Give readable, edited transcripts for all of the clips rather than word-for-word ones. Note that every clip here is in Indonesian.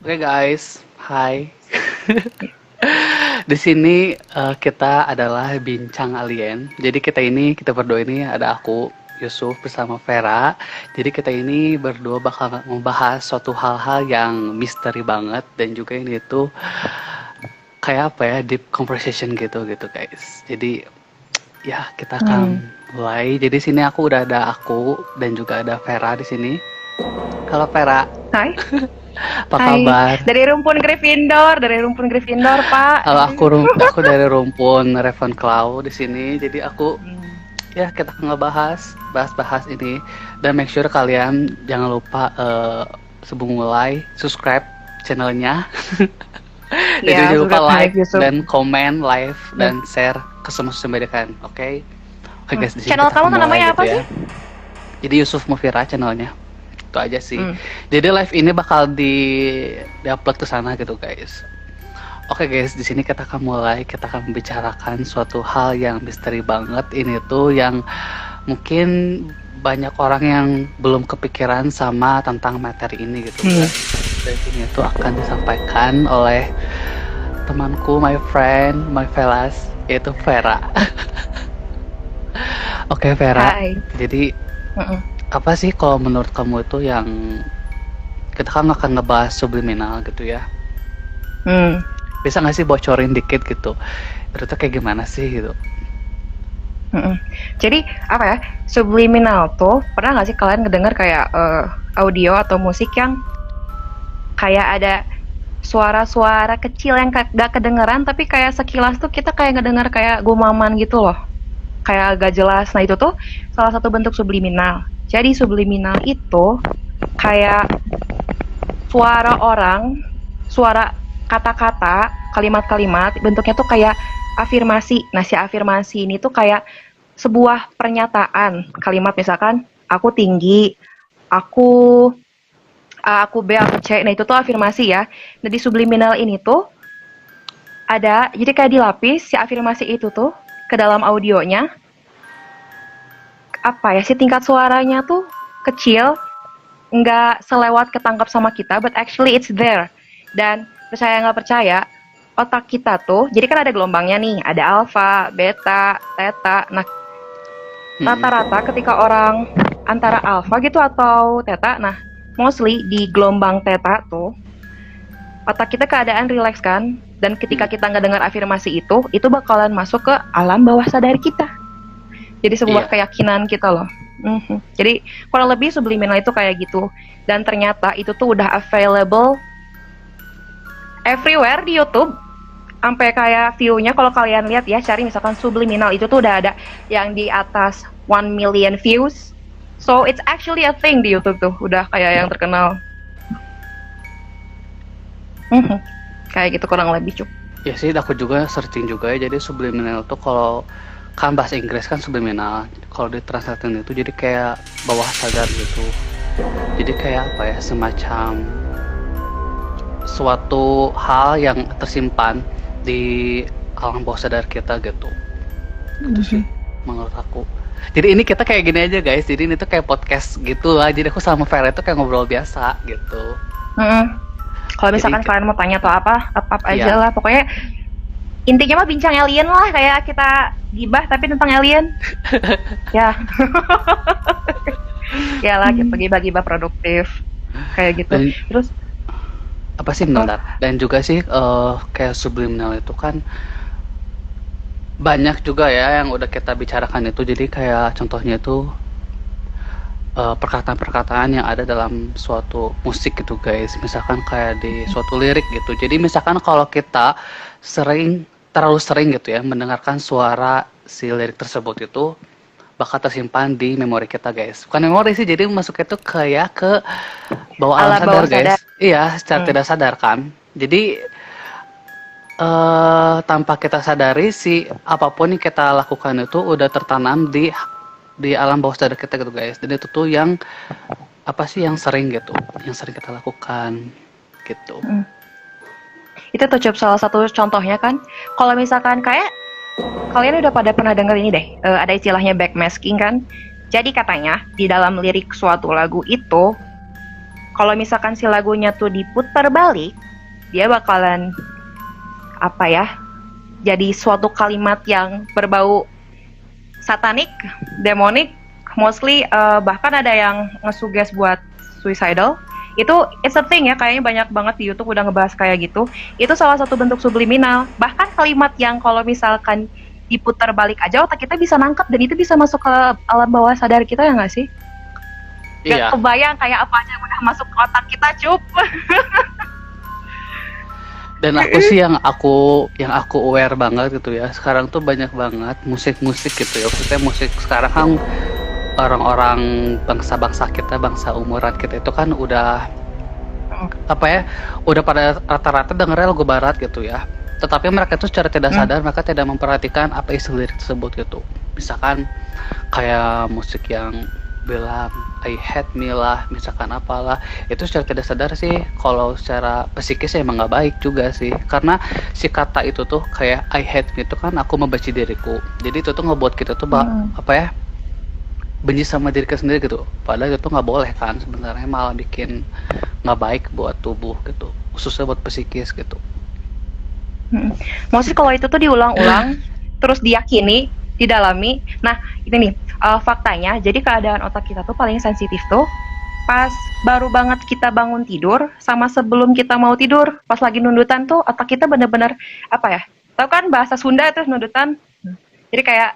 Oke guys, hai. Di sini kita adalah bincang alien. Jadi kita berdua ini ada aku Yusuf bersama Vera. Jadi kita ini berdua bakal membahas suatu hal-hal yang misteri banget dan juga ini tuh kayak apa ya, deep conversation gitu guys. Jadi ya kita akan mulai. Jadi sini aku udah ada aku dan juga ada Vera di sini. Halo Vera. Hai. Apa Hai. kabar? Dari rumpun Gryffindor, Pak. Kalau aku dari rumpun Ravenclaw di sini. Jadi aku ya kita bahas ini dan make sure kalian jangan lupa sebelum mulai subscribe channelnya. Dan jangan lupa like dan komen, live dan share ke semua sosial media kan. Oke guys, di sini Channel kita kamu mulai namanya gitu apa ya. sih? Jadi Yusuf Mufira channelnya. Itu aja sih. Jadi live ini bakal di-upload ke sana gitu guys. Oke guys, di sini kita akan membicarakan suatu hal yang misteri banget. Ini tuh yang mungkin banyak orang yang belum kepikiran sama tentang materi ini gitu guys. Dan ini tuh akan disampaikan oleh temanku, my friend, my fellas, yaitu Vera. Oke Vera. Hai. Jadi apa sih kalau menurut kamu itu yang kita kan akan ngebahas subliminal gitu ya? Bisa nggak sih bocorin dikit gitu? Itu tuh kayak gimana sih gitu? Jadi apa ya? Subliminal tuh pernah nggak sih kalian ngedenger kayak audio atau musik yang kayak ada suara-suara kecil yang gak kedengeran tapi kayak sekilas tuh kita kayak ngedenger kayak gumaman gitu loh, kayak gak jelas. Nah itu tuh salah satu bentuk subliminal. Jadi subliminal itu kayak suara orang, suara kata-kata, kalimat-kalimat, bentuknya tuh kayak afirmasi. Nah si afirmasi ini tuh kayak sebuah pernyataan, kalimat misalkan aku tinggi, aku B, aku C. Nah itu tuh afirmasi ya. Nah di subliminal ini tuh ada, jadi kayak dilapis si afirmasi itu tuh ke dalam audionya. Apa ya, si tingkat suaranya tuh kecil, nggak selewat ketangkap sama kita, but actually it's there. Dan percaya nggak percaya, otak kita tuh, jadi kan ada gelombangnya nih, ada alfa, beta, theta. Nah rata-rata ketika orang antara alfa gitu atau theta, nah mostly di gelombang theta tuh otak kita keadaan rileks kan, dan ketika kita nggak dengar afirmasi itu bakalan masuk ke alam bawah sadar kita. Jadi sebuah keyakinan kita loh. Jadi kurang lebih subliminal itu kayak gitu. Dan ternyata itu tuh udah available everywhere di YouTube. Sampai kayak view-nya kalau kalian lihat ya, cari misalkan subliminal itu tuh udah ada yang di atas 1 million views. So it's actually a thing di YouTube tuh, udah kayak yang terkenal. Kayak gitu kurang lebih Cuk. Ya sih, aku juga searching juga ya. Jadi subliminal tuh kalau kan bahasa Inggris kan subliminal, kalau ditranslatein itu jadi kayak bawah sadar gitu. Jadi kayak apa ya, semacam suatu hal yang tersimpan di alam bawah sadar kita gitu. Gitu sih menurut aku. Jadi ini kita kayak gini aja guys, jadi ini tuh kayak podcast gitu lah. Jadi aku sama Vera itu kayak ngobrol biasa gitu. Kalau misalkan kalian mau tanya atau apa aja lah, pokoknya intinya mah bincang alien lah, kayak kita gibah tapi tentang alien. Ya. Ya lah, kita gibah produktif kayak gitu. Terus apa sih benar? Dan juga sih kayak subliminal itu kan banyak juga ya yang udah kita bicarakan itu. Jadi kayak contohnya itu perkataan-perkataan yang ada dalam suatu musik gitu guys. Misalkan kayak di suatu lirik gitu. Jadi misalkan kalau kita terlalu sering gitu ya mendengarkan suara si lirik tersebut, itu bakal tersimpan di memori kita guys. Bukan memori sih, jadi masuknya itu kayak ke bawah alam sadar guys. Iya, secara tidak sadar kan. Jadi tanpa kita sadari, si apapun yang kita lakukan itu udah tertanam di alam bawah sadar kita gitu guys. Dan itu tuh yang apa sih yang sering gitu, yang sering kita lakukan gitu. Itu tuh Cup, salah satu contohnya kan. Kalau misalkan kayak kalian udah pada pernah denger ini deh, ada istilahnya backmasking kan. Jadi katanya di dalam lirik suatu lagu itu kalau misalkan si lagunya tuh diputar balik, dia bakalan apa ya? Jadi suatu kalimat yang berbau satanik, demonik, mostly bahkan ada yang ngesuggest buat suicidal. Itu it's a thing ya, kayaknya banyak banget di YouTube udah ngebahas kayak gitu. Itu salah satu bentuk subliminal. Bahkan kalimat yang kalau misalkan diputar balik aja otak kita bisa nangkep dan itu bisa masuk ke alam bawah sadar kita ya nggak sih? Iya. Gak kebayang kayak apa aja yang udah masuk ke otak kita, cup. Dan aku sih yang aku aware banget gitu ya. Sekarang tuh banyak banget musik-musik gitu ya. Maksudnya musik sekarang kan orang-orang bangsa-bangsa kita, bangsa umuran kita itu kan udah apa ya? Udah pada rata-rata dengernya lagu barat gitu ya. Tetapi mereka tuh secara tidak sadar mereka tidak memperhatikan apa isi lirik tersebut gitu. Misalkan kayak musik yang bilang I hate me lah, misalkan apalah, itu secara tidak sadar sih kalau secara psikis emang nggak baik juga sih, karena si kata itu tuh kayak I hate me itu kan aku membenci diriku, jadi itu tuh ngebuat kita tuh apa ya, benci sama diri kita sendiri gitu, padahal itu nggak boleh kan sebenarnya, malah bikin nggak baik buat tubuh gitu, khususnya buat psikis gitu. Maksudnya kalau itu tuh diulang-ulang terus diyakini, didalami. Nah ini nih faktanya, jadi keadaan otak kita tuh paling sensitif tuh pas baru banget kita bangun tidur sama sebelum kita mau tidur. Pas lagi nundutan tuh otak kita bener-bener apa ya, tahu kan bahasa Sunda tuh nundutan, jadi kayak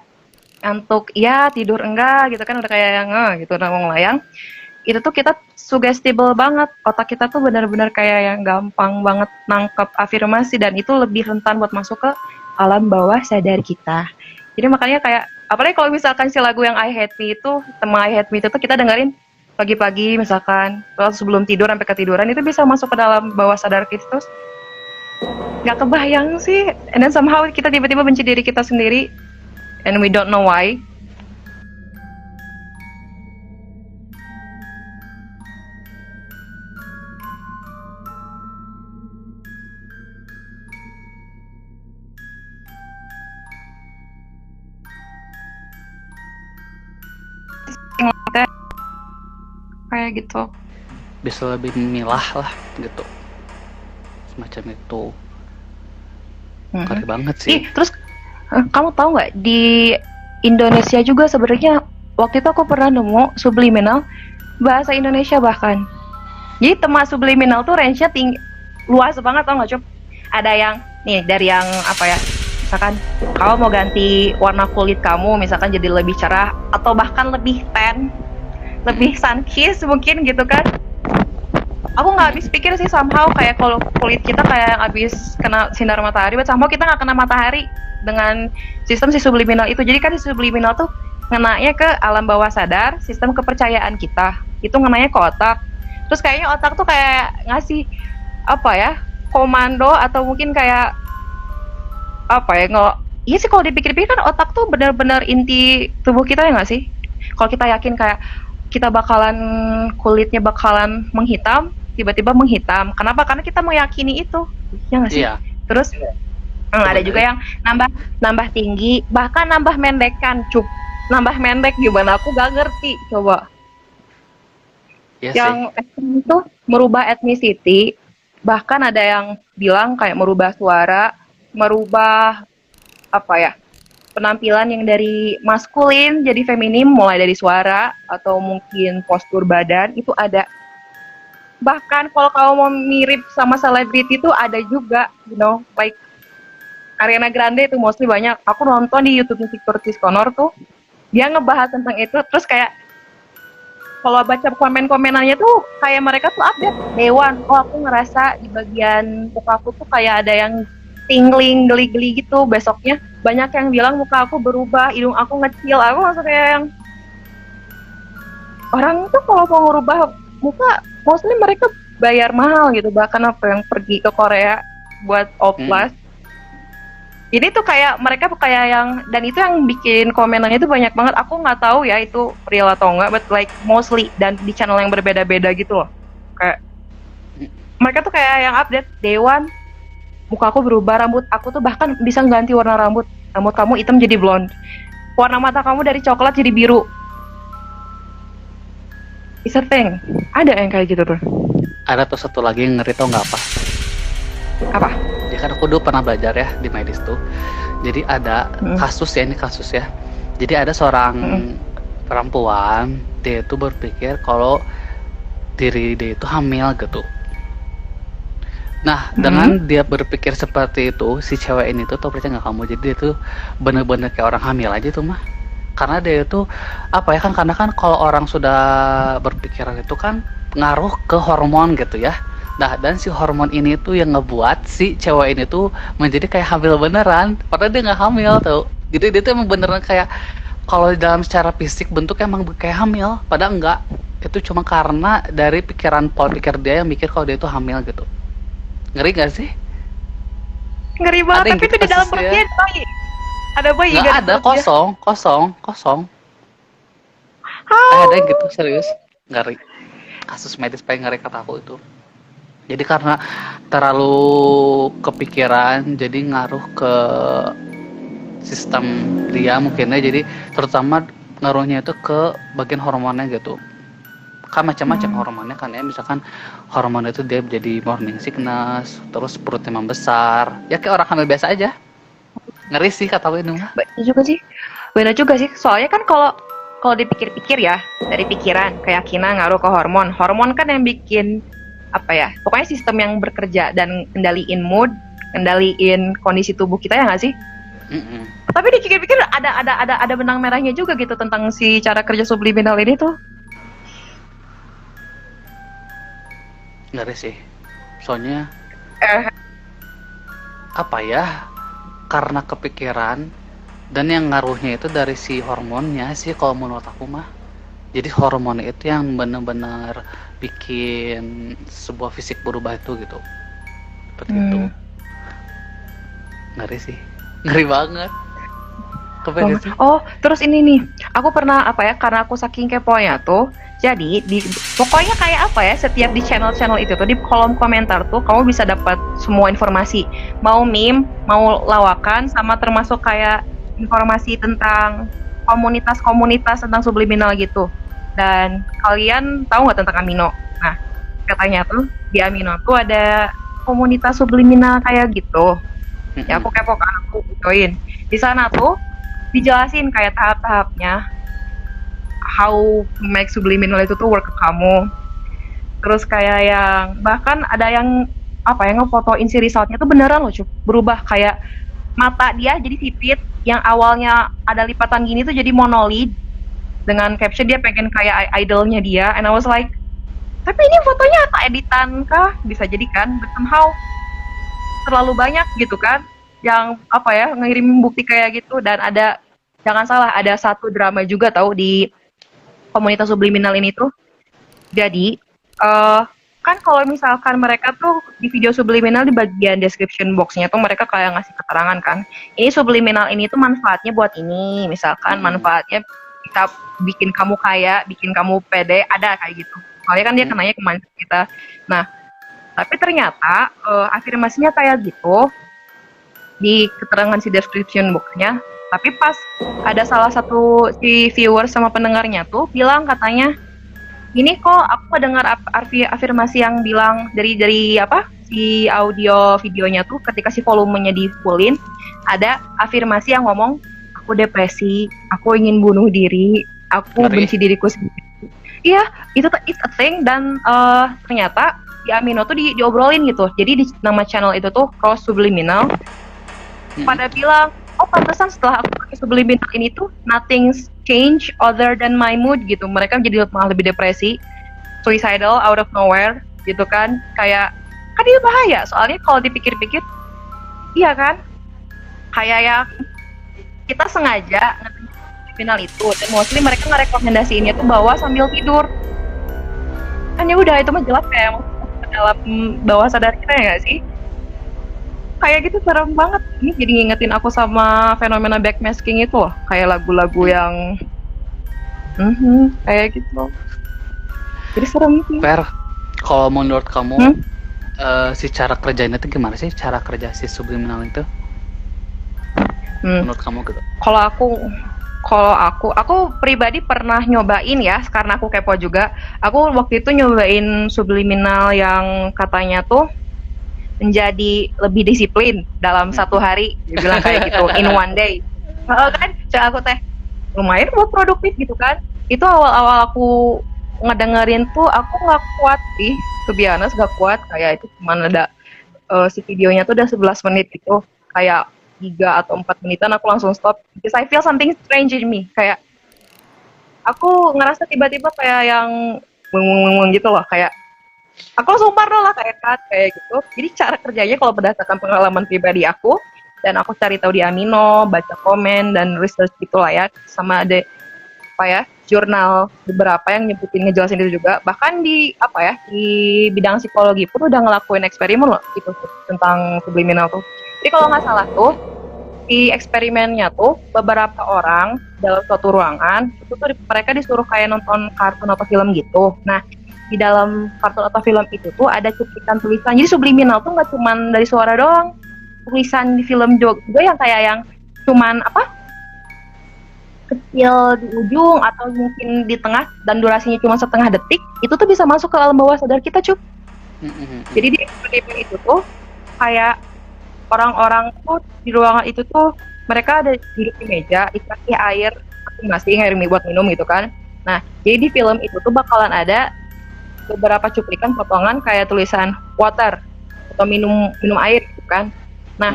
ngantuk iya, tidur enggak gitu kan, udah kayak yang gitu udah mau ngelayang. Itu tuh kita suggestible banget, otak kita tuh benar-benar kayak yang gampang banget nangkep afirmasi dan itu lebih rentan buat masuk ke alam bawah sadar kita. Jadi makanya kayak apalagi kalau misalkan si lagu yang I Hate Me itu, tema I Hate Me itu tuh kita dengerin pagi-pagi misalkan, atau sebelum tidur sampai ketiduran, itu bisa masuk ke dalam bawah sadar kita terus nggak kebayang sih, and then somehow kita tiba-tiba benci diri kita sendiri and we don't know why. Kayak gitu. Bisa lebih memilah lah gitu, semacam itu. Keren banget sih. Terus kamu tahu nggak di Indonesia juga sebenarnya waktu itu aku pernah nemu subliminal bahasa Indonesia bahkan. Jadi tema subliminal tuh range-nya tinggi, luas banget, tau nggak Cuk? Ada yang nih dari yang apa ya? Misalkan kamu mau ganti warna kulit kamu, misalkan jadi lebih cerah atau bahkan lebih tan, lebih sun kiss mungkin gitu kan. Aku nggak habis pikir sih somehow kayak kalau kulit kita kayak yang habis kena sinar matahari, but somehow kita nggak kena matahari dengan sistem si subliminal itu. Jadi kan si subliminal tuh ngenanya ke alam bawah sadar, sistem kepercayaan kita itu ngenanya ke otak. Terus kayaknya otak tuh kayak ngasih apa ya, komando atau mungkin kayak apa ya, iya sih kalau dipikir-pikir kan otak tuh benar-benar inti tubuh kita ya nggak sih? Kalau kita yakin kayak kita bakalan kulitnya bakalan menghitam, tiba-tiba menghitam. Kenapa? Karena kita meyakini itu, ya nggak sih? Iya. Terus ada juga yang nambah tinggi, bahkan nambah mendekan, Cuk. Nambah mendek gimana? Aku gak ngerti. Coba. Iya Yang ekstrem itu merubah ethnicity, bahkan ada yang bilang kayak merubah suara, merubah apa ya, penampilan yang dari maskulin jadi feminim, mulai dari suara atau mungkin postur badan itu ada. Bahkan kalau kamu mau mirip sama selebriti itu ada juga, you know, like Ariana Grande itu mostly banyak. Aku nonton di YouTube musik Curtis Connor tuh, dia ngebahas tentang itu, terus kayak kalau baca komen-komenannya tuh kayak mereka tuh update Dewan, oh aku ngerasa di bagian muka aku tuh kayak ada yang tingling, geli-geli gitu. Besoknya banyak yang bilang muka aku berubah, hidung aku ngecil. Aku langsung kayak yang orang tuh kalau mau ngerubah muka, mostly mereka bayar mahal gitu. Bahkan apa yang pergi ke Korea buat oplas. Ini tuh kayak mereka kayak yang, dan itu yang bikin komenannya tuh banyak banget. Aku nggak tahu ya itu real atau enggak, but like mostly dan di channel yang berbeda-beda gitu loh. Kayak mereka tuh kayak yang update Dewan, muka aku berubah, rambut aku tuh bahkan bisa ganti warna rambut. Rambut kamu hitam jadi blonde. Warna mata kamu dari coklat jadi biru. It's a thing. Ada yang kayak gitu tuh. Ada tuh satu lagi yang ngeri, tau nggak apa? Apa? Ya kan aku dulu pernah belajar ya di medis tuh. Jadi ada kasus ya, ini kasus ya. Jadi ada seorang perempuan, dia itu berpikir kalau diri dia itu hamil gitu. Nah, dengan dia berpikir seperti itu, si cewek ini tuh, tau percaya nggak kamu? Jadi dia tuh bener-bener kayak orang hamil aja tuh mah. Karena dia itu apa ya kan? Karena kan kalau orang sudah berpikiran itu kan ngaruh ke hormon gitu ya. Nah, dan si hormon ini tuh yang ngebuat si cewek ini tuh menjadi kayak hamil beneran. Padahal dia nggak hamil tuh. Jadi dia tuh emang beneran kayak kalau dalam secara fisik bentuk emang kayak hamil. Padahal enggak. Itu cuma karena dari pikiran pola pikir dia yang mikir kalau dia itu hamil gitu. Ngeri gak sih? Ngeri Ada banget, yang tapi gitu itu di dalam kasusnya. perutnya ada bayi. Ada bayi Nggak kan? ada, kosong. How? Ada yang gitu, serius. Ngeri. Kasus medis paling ngeri kata aku itu. Jadi karena terlalu kepikiran, jadi ngaruh ke sistem dia mungkinnya, jadi terutama ngaruhnya itu ke bagian hormonnya gitu. Kan macam-macam hormonnya kan ya, misalkan hormon itu dia jadi morning sickness, terus perutnya membesar, ya kayak orang hamil biasa aja. Ngeri sih kata aku ini mah. Benar juga sih. Soalnya kan kalau dipikir-pikir ya, dari pikiran, keyakinan ngaruh ke hormon. Hormon kan yang bikin apa ya? Pokoknya sistem yang bekerja dan kendaliin mood, kendaliin kondisi tubuh kita ya nggak sih? Tapi dipikir-pikir ada benang merahnya juga gitu tentang si cara kerja subliminal ini tuh. Ngeri sih. Soalnya apa ya? Karena kepikiran dan yang ngaruhnya itu dari si hormonnya sih kalau menurut aku mah. Jadi hormon itu yang benar-benar bikin sebuah fisik berubah itu gitu. Seperti itu. Ngeri sih. Ngeri banget. Kepengen sih. Oh, terus ini nih, aku pernah apa ya? Karena aku saking keponya tuh, jadi pokoknya kayak apa ya? Setiap di channel-channel itu tuh di kolom komentar tuh kamu bisa dapat semua informasi, mau meme, mau lawakan, sama termasuk kayak informasi tentang komunitas-komunitas tentang subliminal gitu. Dan kalian tahu nggak tentang Amino? Nah, katanya tuh di Amino tuh ada komunitas subliminal kayak gitu. Ya aku kepo kan, aku join. Di sana tuh dijelasin kayak tahap-tahapnya how to make subliminal itu tuh work ke kamu. Terus kayak yang bahkan ada yang apa ya, ngefotoin si resultnya tuh beneran loh, berubah kayak mata dia jadi sipit, yang awalnya ada lipatan gini tuh jadi monolid, dengan caption dia pengen kayak idolnya dia, and I was like, tapi ini fotonya apa editan kah? Bisa jadi kan, but somehow terlalu banyak gitu kan yang apa ya ngirim bukti kayak gitu. Dan ada, jangan salah, ada satu drama juga tahu di komunitas subliminal ini tuh. Jadi kan kalau misalkan mereka tuh di video subliminal di bagian description boxnya tuh mereka kayak ngasih keterangan kan, ini subliminal ini tuh manfaatnya buat ini, misalkan manfaatnya kita bikin kamu kaya, bikin kamu pede, ada kayak gitu. Soalnya kan dia kenanya ke mindset kita. Nah, tapi ternyata afirmasinya kayak gitu di keterangan si description boxnya. Tapi pas ada salah satu si viewer sama pendengarnya tuh bilang katanya, ini kok aku dengar afirmasi yang bilang dari apa si audio videonya tuh ketika si volumenya di fullin, ada afirmasi yang ngomong aku depresi, aku ingin bunuh diri, aku benci diriku sendiri. Iya, itu it's a thing. Dan ternyata di Amino tuh diobrolin gitu. Jadi di nama channel itu tuh Cross Subliminal. Pada bilang, oh pantesan setelah aku pakai subliminal ini tuh nothing's change other than my mood gitu. Mereka jadi malah lebih depresi, suicidal out of nowhere gitu kan. Kayak kan itu bahaya, soalnya kalau dipikir-pikir iya kan, kayak yang kita sengaja final itu, dan mostly mereka ngerekomendasiinnya tuh bawa sambil tidur. Kan ya udah, itu mah jelas kayak dalam bawah sadar kita ya gak sih? Kayak gitu serem banget. Ini jadi ngingetin aku sama fenomena backmasking itu loh, kayak lagu-lagu yang kayak gitu. Jadi serem sih. Per, kalau menurut kamu si cara kerjanya itu gimana sih, cara kerja si subliminal itu? Menurut kamu gitu? Kalau Kalau aku pribadi pernah nyobain ya, karena aku kepo juga. Aku waktu itu nyobain subliminal yang katanya tuh menjadi lebih disiplin dalam satu hari. Dia bilang kayak gitu, in one day. Kan, cak aku teh lumayan buat produktif gitu kan. Itu awal-awal aku ngedengerin tuh aku nggak kuat sih, to be honest, nggak kuat. Kayak itu cuma ada si videonya tuh udah 11 menit gitu, kayak 3 atau 4 menitan aku langsung stop because I feel something strange in me, kayak aku ngerasa tiba-tiba kayak yang beng gitu loh, kayak aku langsung parno lah, kayak cut kayak gitu. Jadi cara kerjanya kalau berdasarkan pengalaman pribadi aku dan aku cari tahu di Amino, baca komen dan research gitulah ya, sama ada apa ya, jurnal beberapa yang nyebutin ngejelasin itu juga, bahkan di apa ya, di bidang psikologi pun udah ngelakuin eksperimen loh gitu tentang subliminal tuh. Jadi kalau nggak salah tuh di eksperimennya tuh beberapa orang dalam suatu ruangan itu tuh mereka disuruh kayak nonton kartun atau film gitu. Nah, di dalam kartun atau film itu tuh ada cuplikan tulisan. Jadi subliminal tuh nggak cuman dari suara doang, tulisan di film juga yang kayak yang cuman apa, kecil di ujung atau mungkin di tengah dan durasinya cuma setengah detik, itu tuh bisa masuk ke alam bawah sadar kita, cuy. Jadi di eksperimen itu tuh kayak orang-orang tuh di ruangan itu tuh mereka ada duduk di meja, dikasih air masing-masing, air buat minum gitu kan. Nah, jadi di film itu tuh bakalan ada beberapa cuplikan potongan kayak tulisan water atau minum air gitu kan. Nah,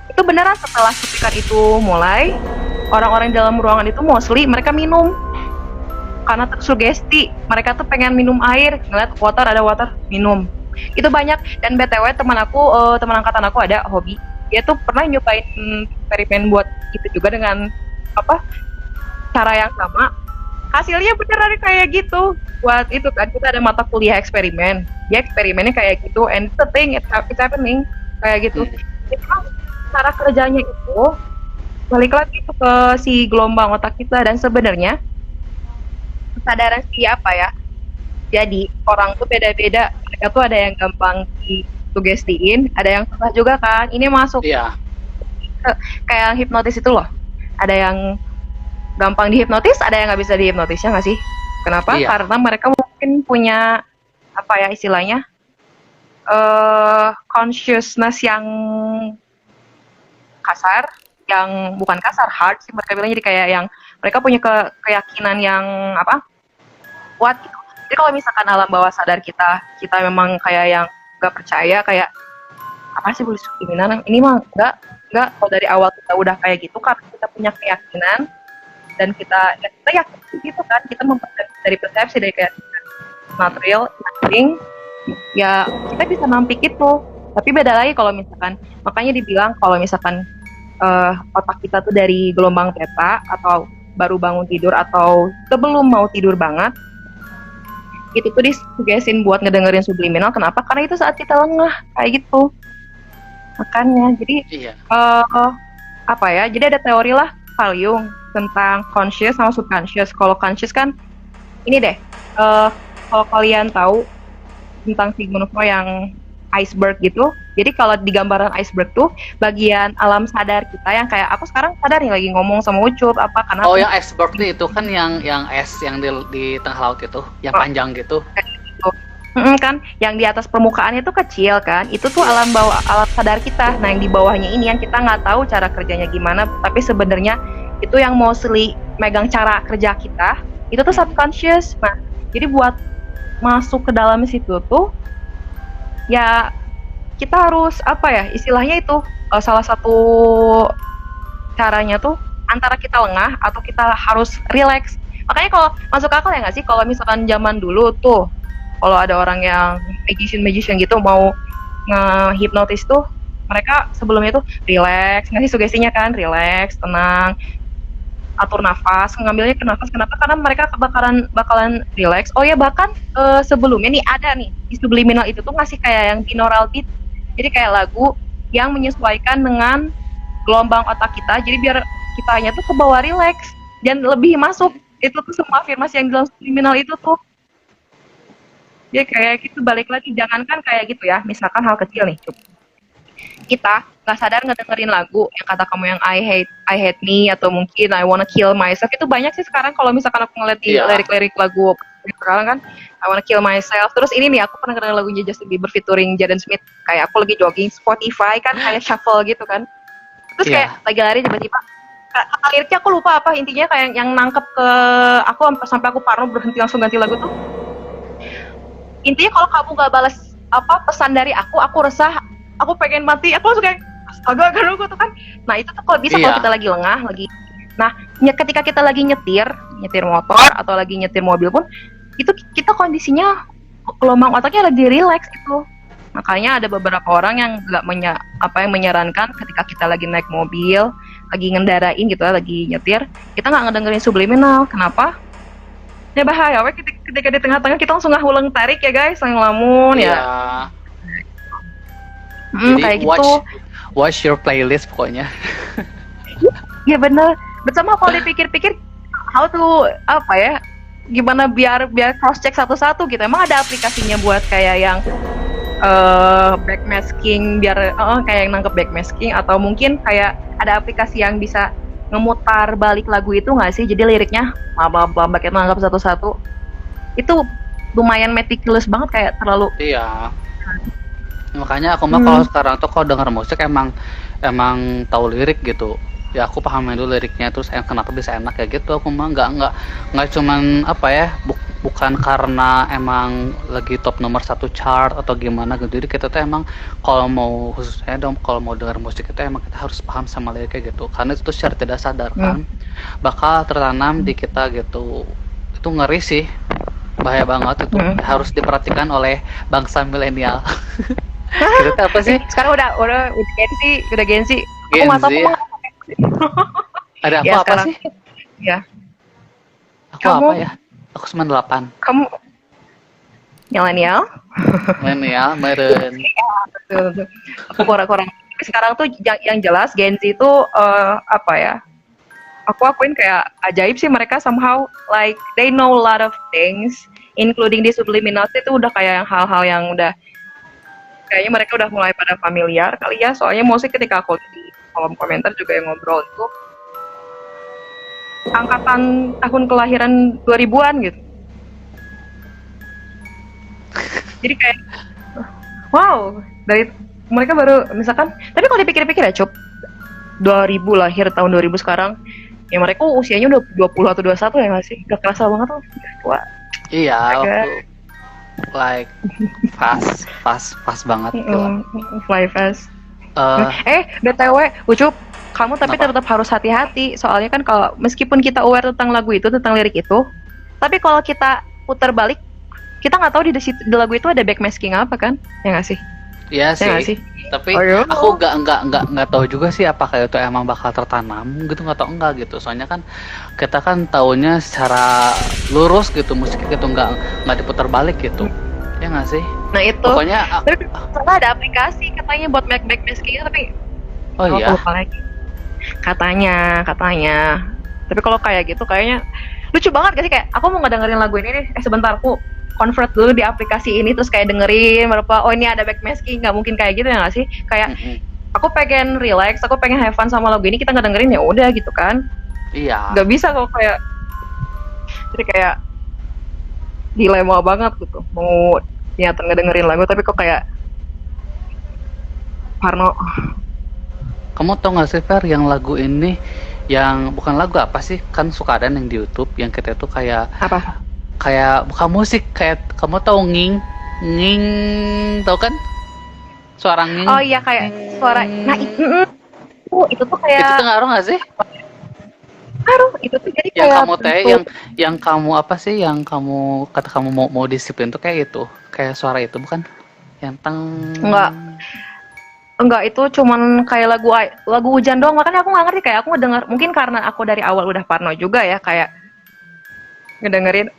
itu beneran setelah cuplikan itu mulai, orang-orang di dalam ruangan itu mostly mereka minum karena tersugesti, mereka tuh pengen minum air, ngeliat water, ada water, minum. Itu banyak. Dan BTW teman angkatan aku ada hobi, dia tuh pernah nyobain eksperimen buat itu juga dengan apa, cara yang sama, hasilnya beneran kayak gitu. Buat itu kan kita ada mata kuliah eksperimen, dia eksperimennya kayak gitu, and the thing it's happening kayak gitu. Jadi cara kerjanya itu balik lagi ke si gelombang otak kita, dan sebenarnya kesadaran siapa ya, jadi orang tuh beda-beda, mereka tuh ada yang gampang disugestiin, ada yang susah juga kan, ini masuk kayak hipnotis itu loh, ada yang gampang dihipnotis, ada yang nggak bisa dihipnotis, ya nggak sih? Kenapa? Karena mereka mungkin punya apa ya istilahnya, consciousness yang kasar, yang bukan kasar, hard sih mereka bilang. Jadi kayak yang mereka punya keyakinan yang apa, kuat gitu. Jadi kalau misalkan alam bawah sadar kita memang kayak yang nggak percaya, kayak apa sih boleh subliminal, ini mah nggak, kalau dari awal kita udah kayak gitu karena kita punya keyakinan dan kita yakin gitu kan, kita dari persepsi, dari kayak not real, nothing, ya kita bisa nampik itu. Tapi beda lagi kalau misalkan, makanya dibilang kalau misalkan otak kita tuh dari gelombang theta atau baru bangun tidur atau sebelum mau tidur banget, itu tuh disugesin buat ngedengerin subliminal. Kenapa? Karena itu saat kita lengah kayak gitu. Makanya jadi apa ya, jadi ada teori lah Carl Jung tentang conscious sama subconscious. Kalau conscious kan ini deh, kalau kalian tahu tentang Sigmund Freud yang iceberg gitu. Jadi kalau di gambaran iceberg tuh bagian alam sadar kita yang kayak aku sekarang sadar nih lagi ngomong sama Ucup apa karena yang iceberg itu kan yang es yang di tengah laut itu, yang panjang gitu. Kan yang di atas permukaan itu kecil kan, itu tuh alam sadar kita. Nah yang di bawahnya ini yang kita nggak tahu cara kerjanya gimana, tapi sebenarnya itu yang mostly megang cara kerja kita, itu tuh subconscious. Nah jadi buat masuk ke dalam situ tuh ya kita harus apa ya istilahnya itu, salah satu caranya tuh antara kita lengah atau kita harus relax. Makanya kalau masuk akal ya nggak sih kalau misalkan zaman dulu tuh kalau ada orang yang magician gitu mau nge-hipnotis tuh, mereka sebelumnya tuh relax, ngasih sugestinya kan, relax, tenang, atur nafas, ngambilnya ke nafas. Kenapa? Karena mereka bakalan relax. Oh ya, bahkan sebelumnya nih ada nih di subliminal itu tuh ngasih kayak yang binaural beat, jadi kayak lagu yang menyesuaikan dengan gelombang otak kita, jadi biar kitanya tuh ke bawah relax dan lebih masuk itu tuh semua afirmasi yang di dalam subliminal itu tuh. Ya kayak gitu, balik lagi, jangankan kayak gitu ya, misalkan hal kecil nih, kita nggak sadar ngedengerin lagu yang kata kamu yang I hate me atau mungkin I wanna kill myself, itu banyak sih sekarang kalau misalkan aku ngeliat di Iya. lirik-lirik lagu sekarang kan, I wanna kill myself. Terus ini nih, aku pernah denger lagunya Justin Bieber featuring Jaden Smith, kayak aku lagi jogging Spotify kan kayak shuffle gitu kan, terus kayak Iya. lagi lari tiba-tiba kata liriknya aku lupa apa, intinya kayak yang nangkep ke aku sampai aku parno berhenti langsung ganti lagu tuh. Intinya kalau kamu gak balas apa pesan dari aku resah, aku pengen mati, aku langsung kayak astaga kan aku tuh kan. Nah itu tuh kalau bisa kalau Iya. kita lagi lengah lagi, nah ketika kita lagi nyetir motor atau lagi nyetir mobil pun, itu kita kondisinya gelombang otaknya lagi relax gitu. Makanya ada beberapa orang yang nggak yang menyarankan ketika kita lagi naik mobil, lagi ngendarain gitu, lagi nyetir, kita nggak ngedengerin subliminal. Kenapa? Ya bahaya, ketika di tengah-tengah kita langsung ngulang tarik ya guys, yang lamun Iya. ya. Jadi Kayak gitu. watch your playlist pokoknya. Ya bener. Bersama kalau dipikir-pikir, how to apa ya? Gimana biar cross check satu-satu gitu. Emang ada aplikasinya buat kayak yang backmasking, biar kayak yang nangkep backmasking, atau mungkin kayak ada aplikasi yang bisa ngemutar balik lagu itu nggak sih? Jadi liriknya bla kita nangkep satu-satu. Itu lumayan meticulous banget, kayak terlalu. Iya. Makanya aku mah kalau sekarang tuh kalau denger musik emang tahu lirik gitu. Ya aku pahamin dulu liriknya, terus kenapa bisa enak kayak gitu. Aku mah nggak cuman apa ya, bukan karena emang lagi top nomor 1 chart atau gimana gitu. Jadi kita tuh emang kalau mau khususnya dong, kalau mau denger musik itu emang kita harus paham sama liriknya gitu. Karena itu tuh secara tidak sadar kan bakal tertanam di kita gitu. Itu ngeri sih. Bahaya banget itu. Harus diperhatikan oleh bangsa milenial. Itu tuh apa sih? Sekarang udah Gen Z. Aku nggak tahu Gen Z. Ada aku ya, apa sekarang, sih? Ya. Aku apa ya? Aku 98. Kamu milenial? Milenial, meren. Aku kurang-kurang. Sekarang tuh yang jelas Gen Z itu apa ya? Aku akuin kayak ajaib sih, mereka somehow like they know a lot of things, including di subliminal itu udah kayak hal-hal yang udah kayaknya mereka udah mulai pada familiar kali ya. Soalnya musik ketika aku di kolom komentar juga yang ngobrol itu angkatan tahun kelahiran 2000-an gitu. Jadi kayak wow, dari mereka baru misalkan, tapi kalau dipikir-pikir ya Cup, 2000 lahir tahun 2000 sekarang, ya mereka usianya udah 20 atau 21 ya nggak sih? Gak kerasa banget tuh. Wah. Iya, waktu like fast banget gitu. Fly fast. BTW, Ucup, kamu tapi tetap harus hati-hati, soalnya kan kalau meskipun kita aware tentang lagu itu, tentang lirik itu, tapi kalau kita putar balik, kita nggak tahu di lagu itu ada backmasking apa kan? Ya nggak sih? Iya sih. Tapi aku nggak tahu juga sih apakah itu emang bakal tertanam gitu, nggak tahu enggak gitu. Soalnya kan kita kan taunya secara lurus gitu musiknya gitu, nggak diputar balik gitu. Ya nggak sih? Nah itu. Pokoknya karena ada aplikasi katanya buat backmasking, tapi iya. Lupa lagi. Katanya. Tapi kalau kayak gitu kayaknya lucu banget gak sih, kayak aku mau ngedengerin lagu ini nih, sebentar aku convert dulu di aplikasi ini, terus kayak dengerin berapa, oh ini ada backmasking, nggak mungkin kayak gitu ya nggak sih? Kayak aku pengen relax, aku pengen have fun sama lagu ini, kita nggak dengerin ya udah gitu kan? Iya. Nggak bisa kalau kayak, jadi kayak dilema banget gitu, mau niatan ngedengerin lagu tapi kok kayak parno. Kamu tau nggak sih Fer, yang lagu ini, yang bukan lagu apa sih, kan suka ada yang di YouTube yang kita tuh kayak apa? Kayak bukan musik, kayak kamu tahu nging, tahu kan? Suara nging. Oh iya, kayak suara. Nah itu tuh kayak. Itu tuh ngaruh nggak sih? Ngaruh. Itu tuh jadi yang kayak. Kamu yang kamu apa sih? Yang kamu kata kamu mau disiplin tuh kayak itu, kayak suara itu bukan? Yang teng. Enggak, itu cuman kayak lagu hujan doang. Makanya aku nggak ngerti, kayak aku ngedenger, mungkin karena aku dari awal udah parno juga ya, kayak ngedengerin.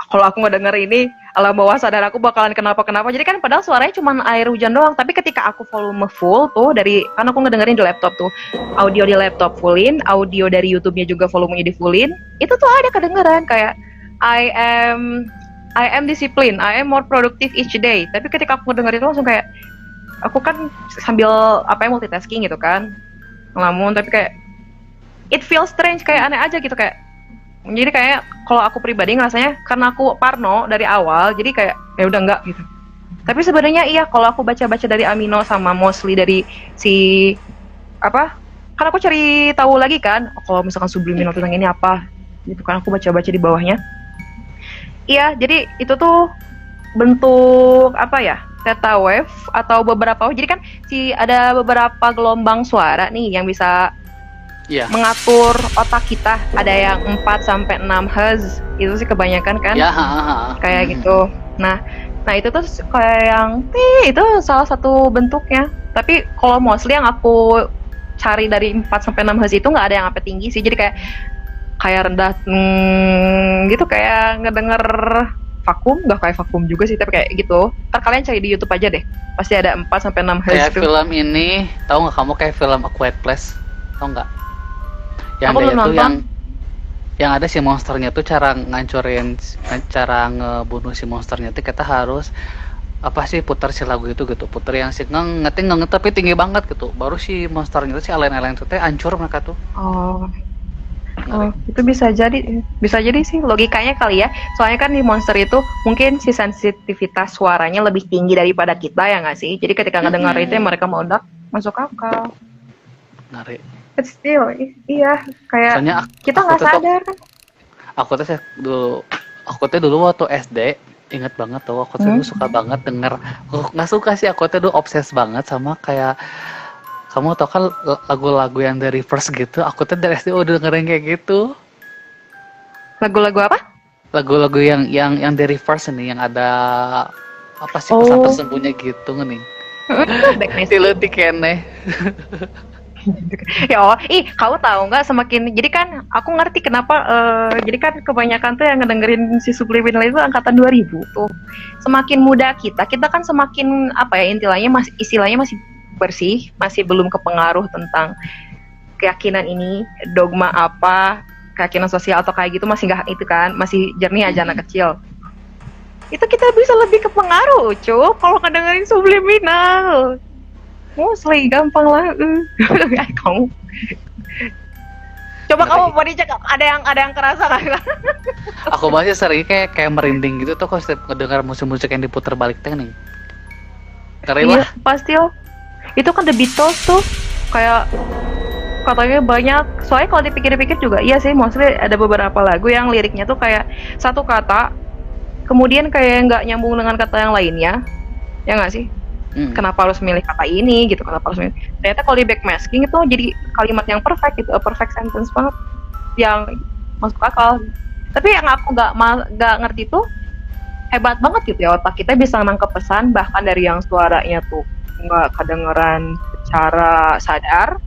Kalau aku ngedenger ini, alam bawah sadar aku bakalan kenapa-kenapa. Jadi kan padahal suaranya cuma air hujan doang. Tapi ketika aku volume full tuh, kan aku ngedengerin di laptop tuh, audio di laptop fullin, audio dari YouTube-nya juga volumenya di fullin, itu tuh ada kedengeran kayak I am discipline, I am more productive each day. Tapi ketika aku ngedengerin itu langsung kayak aku kan sambil multitasking gitu kan, ngelamun, tapi kayak it feels strange, kayak aneh aja gitu, kayak jadi kayak kalau aku pribadi ngerasanya karena aku parno dari awal, jadi kayak ya udah enggak gitu. Tapi sebenarnya iya, kalau aku baca-baca dari Amino sama mostly dari si kan aku cari tahu lagi kan, kalau misalkan subliminal tentang ini apa gitu kan, aku baca-baca di bawahnya. Iya, jadi itu tuh bentuk theta wave atau beberapa, jadi kan ada beberapa gelombang suara nih yang bisa mengatur otak kita. Ada yang 4 sampai 6 Hz, itu sih kebanyakan kan. Kayak gitu. Nah itu tuh kayak yang itu salah satu bentuknya. Tapi kalau mostly yang aku cari dari 4 sampai 6 Hz itu nggak ada yang apa tinggi sih. Jadi kayak rendah gitu, kayak ngedenger vakum, nggak kayak vakum juga sih, tapi kayak gitu. Ntar kalian cari di YouTube aja deh. Pasti ada 4 sampai 6 Hz. Kayak film ini, tahu nggak kamu, kayak film A Quiet Place? Tahu nggak? Yang aku belum nonton. Yang ada si monsternya tuh, cara ngebunuh si monsternya tuh kita harus putar si lagu itu gitu, putar yang si ngeteng tapi tinggi banget gitu, baru si monsternya tuh, si alien tuh hancur mereka tuh. Itu bisa jadi sih logikanya kali ya, soalnya kan di monster itu mungkin si sensitivitas suaranya lebih tinggi daripada kita, ya nggak sih, jadi ketika ngedengar itu mereka meledak, masuk akal. Ngeri. But still, iya, kayak soalnya kita nggak sadar kan. Aku tuh dulu waktu SD, inget banget tuh, aku tuh suka banget denger, nggak suka sih, aku tuh dulu obses banget sama kayak, kamu tau kan lagu-lagu yang dari Reverse gitu, aku tuh dari SD udah dengerin kayak gitu. Lagu-lagu apa? Lagu-lagu yang dari Reverse nih, yang ada pesan tersembunyi gitu nih. Tileti kene. Kamu tahu nggak, semakin, jadi kan aku ngerti kenapa, jadi kan kebanyakan tuh yang ngedengerin si subliminal itu angkatan 2000 tuh. Semakin muda kita kan semakin istilahnya masih bersih, masih belum kepengaruh tentang keyakinan ini, dogma keyakinan sosial atau kayak gitu, masih nggak itu kan, masih jernih aja anak kecil. Itu kita bisa lebih kepengaruh, kalau ngedengerin subliminal. Mostly gampang lah. Kamu coba kamu mau dicek, ada yang kerasa nggak? Aku masih sering kayak merinding gitu tuh kalau setiap ngedengar musik-musik yang diputar balik nih. Iya, pasti lah. Itu kan The Beatles tuh, kayak katanya banyak. Soalnya kalau dipikir-pikir juga iya sih, mostly ada beberapa lagu yang liriknya tuh kayak satu kata, kemudian kayak nggak nyambung dengan kata yang lainnya, ya nggak sih? Kenapa harus milih kata ini gitu, ternyata kalau di backmasking itu jadi kalimat yang perfect gitu, a perfect sentence banget, yang masuk akal. Tapi yang aku nggak ngerti tuh, hebat banget gitu ya, otak kita bisa nangkep pesan bahkan dari yang suaranya tuh nggak kedengeran secara sadar,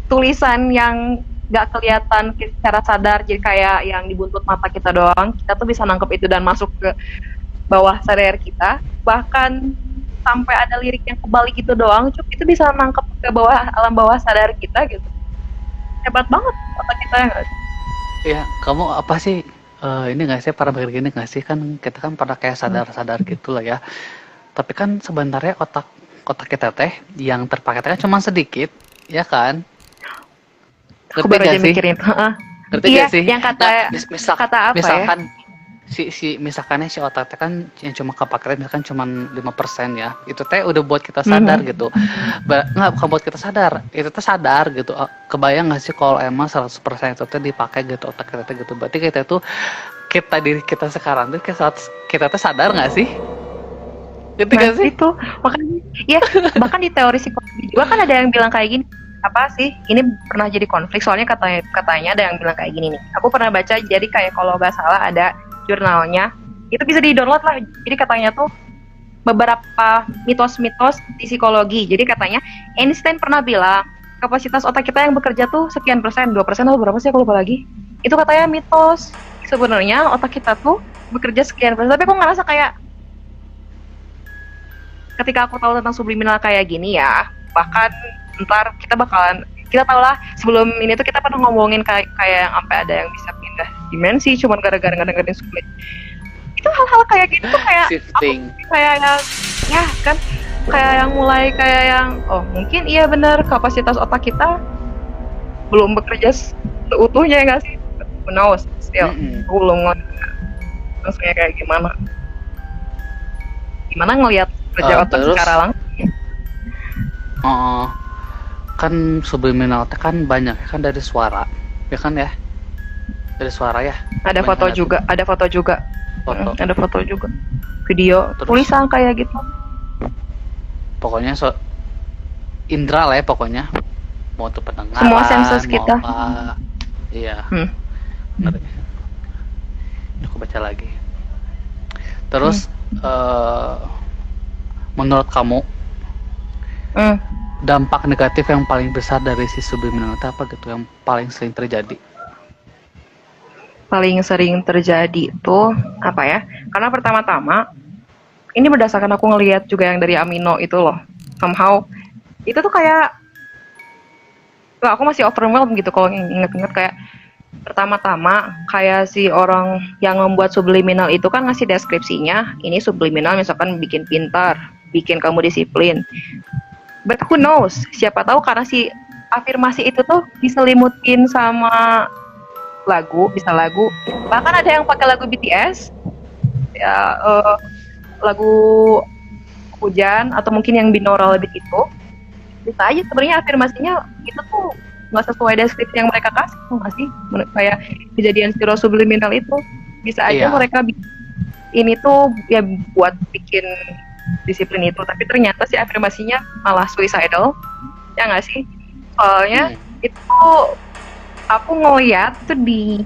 tulisan yang nggak kelihatan secara sadar, jadi kayak yang di buntut mata kita doang, kita tuh bisa nangkep itu dan masuk ke bawah sadar kita, bahkan sampai ada lirik yang kebalik gitu doang, itu bisa nangkep ke alam bawah sadar kita gitu. Hebat banget otak kita, ya nggak sih? Iya, kamu apa sih ini nggak sih, para begini nggak sih, kan kita kan pada kayak sadar gitu lah ya, tapi kan sebenarnya otak kita teh yang terpakai kan cuma sedikit, ya kan? Aku baru aja mikirin. Ngerti gak sih? Yang kata apa misalkan, ya? Misalkannya si otak teh kan yang cuma kepake misalkan cuma 5% ya, itu teh udah buat kita sadar gitu. Nggak, bukan buat kita sadar, itu teh sadar gitu. Kebayang nggak sih kalau emang 100% itu teh dipakai gitu otak kita teh gitu, berarti kita tuh, diri kita sekarang tuh kita teh sadar nggak sih? Gitu nggak sih? Itu makanya ya, bahkan di teori psikologi juga kan ada yang bilang kayak gini, ini pernah jadi konflik, soalnya katanya ada yang bilang kayak gini nih, aku pernah baca, jadi kayak kalau nggak salah ada jurnalnya, itu bisa di-download lah. Jadi katanya tuh beberapa mitos-mitos di psikologi. Jadi katanya Einstein pernah bilang kapasitas otak kita yang bekerja tuh sekian persen, 2% atau berapa sih, aku lupa lagi. Itu katanya mitos. Sebenarnya otak kita tuh bekerja sekian persen. Tapi aku ngerasa kayak ketika aku tahu tentang subliminal kayak gini ya, bahkan ntar kita tahu lah, sebelum ini tuh kita pernah ngomongin kayak yang sampai ada yang bisa pindah dimensi cuman gara-gara ngedengerin sublim. Itu hal-hal kayak gitu tuh kayak shifting. Kayak ya kan, kayak yang mulai kayak yang oh mungkin iya benar kapasitas otak kita belum bekerja seutuhnya ya nggak sih? Who knows? Still, aku belum langsungnya kayak gimana? Gimana ngelihat kerja otak terus, secara langsung? kan subliminal kan banyak ya kan dari suara, ya kan ya? Dari suara ya. Ada foto juga, ada foto juga. Foto. Ada foto juga. Video, Terus, tulisan kayak gitu. Pokoknya indra lah ya pokoknya. Mau tuh pendengaran, Semua sensus kita. Apa. Iya. Ngeri. Aku baca lagi. Terus menurut kamu dampak negatif yang paling besar dari si subliminal itu apa gitu yang paling sering terjadi? Paling sering terjadi itu apa ya? Karena pertama-tama ini berdasarkan aku ngelihat juga yang dari Amino itu loh. Somehow itu tuh kayak aku masih overwhelmed gitu kalau inget-inget kayak pertama-tama kayak si orang yang membuat subliminal itu kan ngasih deskripsinya ini subliminal misalkan bikin pintar, bikin kamu disiplin. But who knows? Siapa tahu karena si afirmasi itu tuh diselimutin sama lagu, bisa lagu. Bahkan ada yang pakai lagu BTS, ya lagu hujan atau mungkin yang binaural beat itu. Bisa aja sebenarnya afirmasinya itu tuh nggak sesuai deskripsi yang mereka kasih, nggak sih? Kayak kejadian Zero Subliminal itu bisa aja mereka ini tuh ya buat bikin disiplin itu, tapi ternyata si afirmasinya malah suicidal, ya nggak sih? Soalnya itu aku ngeliat tuh di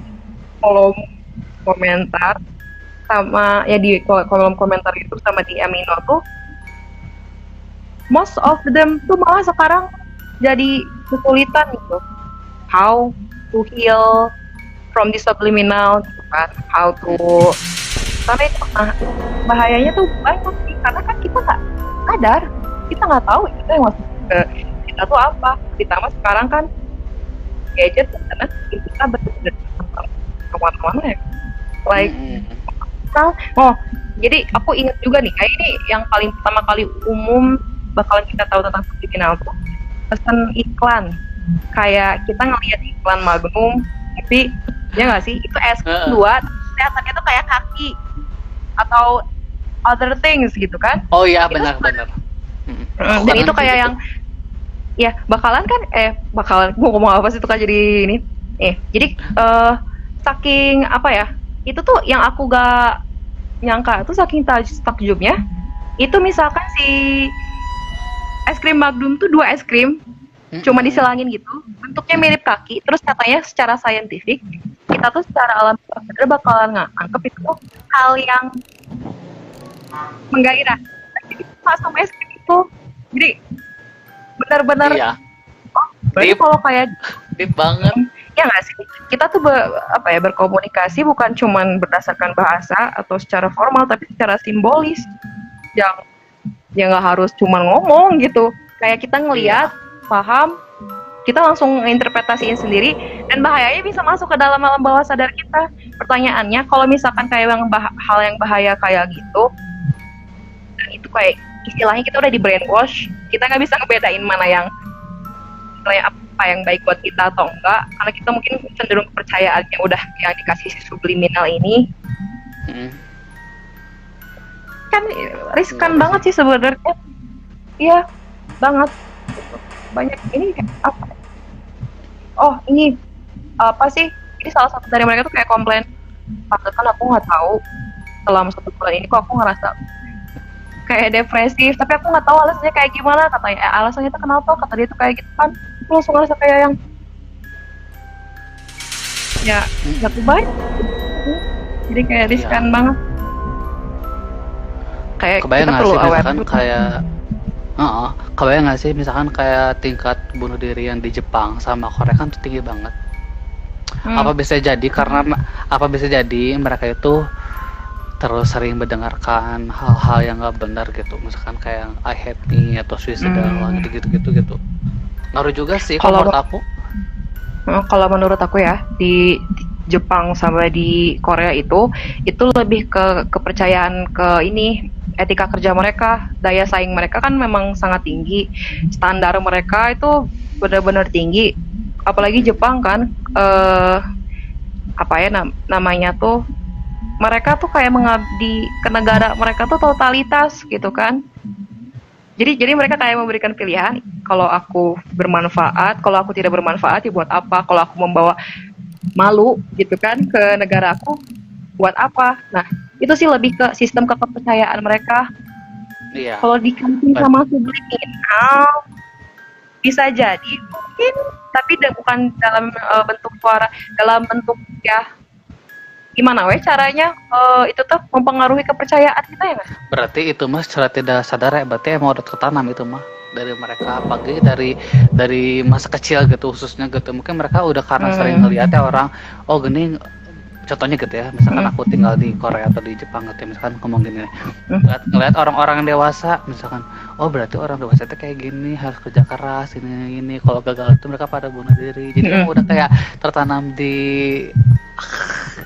kolom komentar sama ya di kolom komentar itu sama di Amino tuh most of them tuh malah sekarang jadi kesulitan gitu how to heal from the subliminal gitu kan, how to karena itu bahayanya tuh banyak sih karena kan kita nggak sadar, kita nggak tahu itu yang masuk ke kita tuh apa, ditambah sekarang kan gadget karena kita benar-benar kemana-mana ya like jadi aku ingat juga nih kayak ini yang paling pertama kali umum bakalan kita tahu tentang subliminal tuh pesan iklan, kayak kita ngelihat iklan Magnum tapi ya nggak sih itu es dua kelihatannya tuh kayak kaki atau other things gitu kan. Oh iya benar-benar. Dan itu kayak yang ya bakalan mau ngomong apa sih itu kan jadi ini jadi saking apa ya itu tuh yang aku gak nyangka tuh saking takjubnya itu misalkan si es krim Magnum tuh 2 es krim cuma diselangin gitu bentuknya mirip kaki, terus katanya secara saintifik kita tuh secara alam sadar bakalan nganggep itu tuh hal yang menggairah sama es krim itu, jadi benar-benar berarti kalau kayak deep banget ya nggak sih, kita tuh berkomunikasi bukan cuman berdasarkan bahasa atau secara formal tapi secara simbolis yang nggak harus cuman ngomong gitu, kayak kita ngelihat paham kita langsung interpretasiin sendiri dan bahayanya bisa masuk ke dalam alam bawah sadar kita. Pertanyaannya kalau misalkan kayak hal yang bahaya kayak gitu dan itu kayak istilahnya kita udah di brainwash, kita nggak bisa ngebedain mana yang apa yang baik buat kita atau enggak, karena kita mungkin cenderung kepercayaan yang udah yang dikasih si subliminal ini kan riskan banget sih sebenarnya. Iya banget, banyak ini apa ini apa sih, ini salah satu dari mereka tuh kayak komplain kan aku nggak tahu selama 1 bulan ini kok aku ngerasa kayak depresif, tapi aku nggak tahu alasannya kayak gimana, katanya alasannya itu kenapa, kata dia tuh kayak gitu kan, aku langsung ngerasa kayak yang ya nggak baik, jadi kayak riskan banget. Kayak kebayang kita perlu aware kebayang nggak sih misalkan kayak tingkat bunuh diri yang di Jepang sama Korea kan tuh tinggi banget. Apa bisa jadi mereka itu terus sering mendengarkan hal-hal yang nggak benar gitu, misalkan kayak I hate me atau suicidal gitu. Ngaruh juga sih kalau menurut aku. Kalau menurut aku ya di Jepang sama di Korea itu lebih ke kepercayaan ke ini etika kerja mereka, daya saing mereka kan memang sangat tinggi, standar mereka itu benar-benar tinggi. Apalagi Jepang kan, apa ya namanya tuh, mereka tuh kayak mengabdi ke negara mereka tuh totalitas gitu kan. Jadi mereka kayak memberikan pilihan, kalau aku bermanfaat, kalau aku tidak bermanfaat ya buat apa, kalau aku membawa malu gitu kan ke negara aku buat apa. Nah itu sih lebih ke sistem kepercayaan mereka. Iya. Kalau diganti sama subliminal bisa jadi mungkin, tapi bukan dalam bentuk suara, dalam bentuk ya gimana weh caranya itu tuh mempengaruhi kepercayaan kita ya nggak? Berarti itu mas secara tidak sadar ya, berarti emang udah tertanam itu mah dari mereka, apalagi dari masa kecil gitu khususnya gitu. Mungkin mereka udah karena sering ngeliat ya orang, oh gini, contohnya gitu ya, misalkan aku tinggal di Korea atau di Jepang gitu ya, misalkan ngomong gini, ngeliat orang-orang dewasa, misalkan, oh berarti orang dewasa itu kayak gini, harus kerja keras, ini, kalau gagal itu mereka pada bunuh diri. Jadi emang udah kayak tertanam di